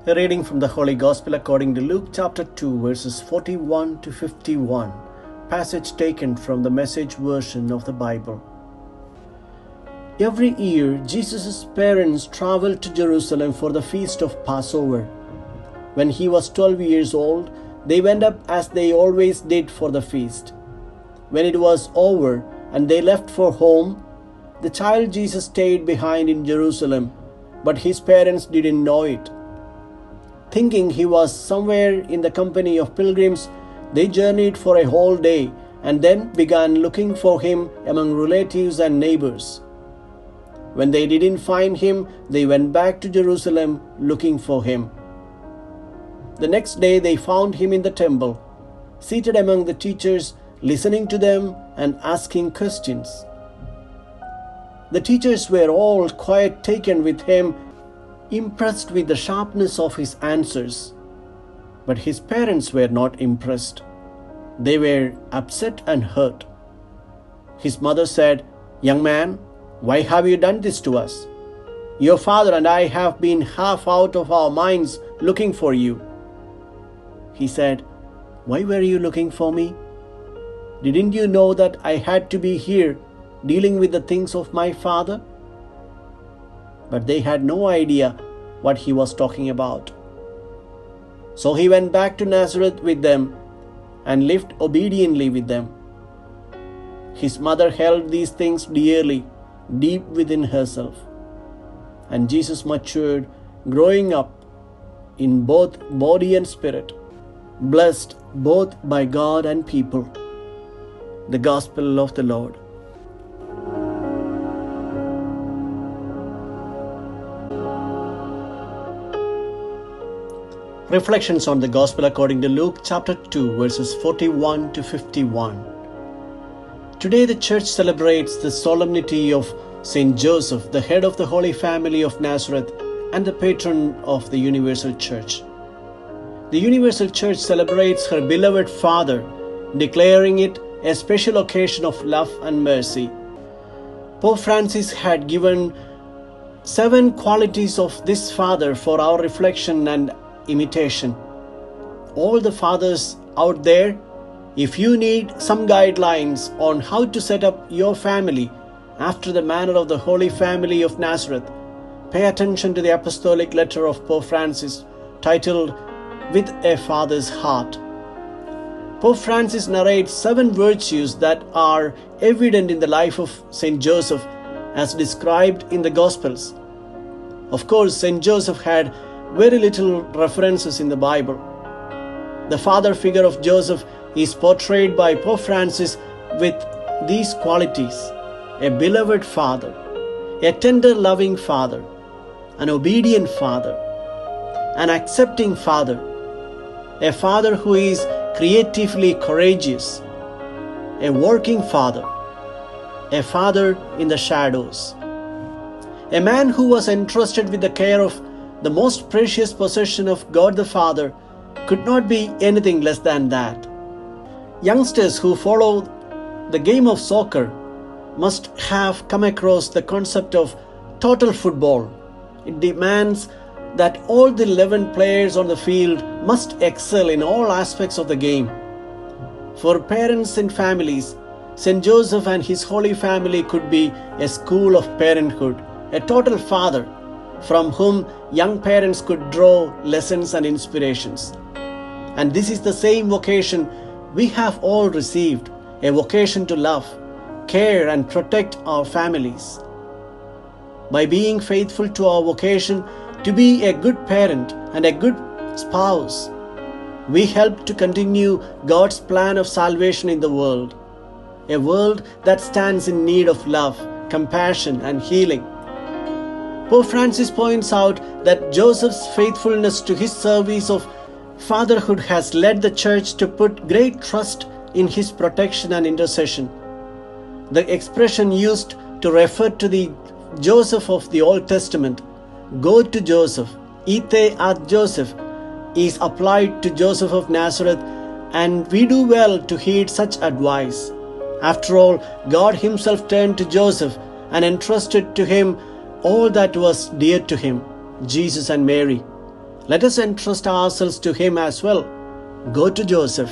A reading from the Holy Gospel according to Luke chapter 2 verses 41 to 51, passage taken from the Message version of the Bible. Every year, Jesus' parents traveled to Jerusalem for the feast of Passover. When he was 12 years old, they went up as they always did for the feast. When it was over and they left for home, the child Jesus stayed behind in Jerusalem, but his parents didn't know it. Thinking he was somewhere in the company of pilgrims, they journeyed for a whole day and then began looking for him among relatives and neighbors. When they didn't find him, they went back to Jerusalem looking for him. The next day they found him in the temple, seated among the teachers, listening to them and asking questions. The teachers were all quite taken with him, impressed with the sharpness of his answers. But his parents were not impressed. They were upset and hurt. His mother said, "Young man, why have you done this to us? Your father and I have been half out of our minds looking for you." He said, "Why were you looking for me? Didn't you know that I had to be here dealing with the things of my father?" But they had no idea what he was talking about. So he went back to Nazareth with them and lived obediently with them. His mother held these things dearly, deep within herself. And Jesus matured, growing up in both body and spirit, blessed both by God and people. The Gospel of the Lord. Reflections on the Gospel according to Luke chapter 2 verses 41 to 51. Today the Church celebrates the solemnity of Saint Joseph, the head of the Holy Family of Nazareth and the patron of the Universal Church. The Universal Church celebrates her beloved Father, declaring it a special occasion of love and mercy. Pope Francis had given 7 qualities of this Father for our reflection and imitation. All the fathers out there, if you need some guidelines on how to set up your family after the manner of the Holy Family of Nazareth, pay attention to the Apostolic letter of Pope Francis titled "With a Father's Heart." Pope Francis narrates 7 virtues that are evident in the life of Saint Joseph as described in the Gospels. Of course, Saint Joseph had very little references in the Bible. The father figure of Joseph is portrayed by Pope Francis with these qualities: a beloved father, a tender loving father, an obedient father, an accepting father, a father who is creatively courageous, a working father, a father in the shadows, a man who was entrusted with the care of the most precious possession of God the Father could not be anything less than that. Youngsters who follow the game of soccer must have come across the concept of total football. It demands that all the 11 players on the field must excel in all aspects of the game. For parents and families, Saint Joseph and his Holy Family could be a school of parenthood, a total father from whom young parents could draw lessons and inspirations. And this is the same vocation we have all received, a vocation to love, care and protect our families. By being faithful to our vocation to be a good parent and a good spouse, we help to continue God's plan of salvation in the world, a world that stands in need of love, compassion and healing. Pope Francis points out that Joseph's faithfulness to his service of fatherhood has led the Church to put great trust in his protection and intercession. The expression used to refer to the Joseph of the Old Testament, "Go to Joseph, ite ad Joseph," is applied to Joseph of Nazareth, and we do well to heed such advice. After all, God himself turned to Joseph and entrusted to him all that was dear to him, Jesus and Mary. Let us entrust ourselves to him as well. Go to Joseph.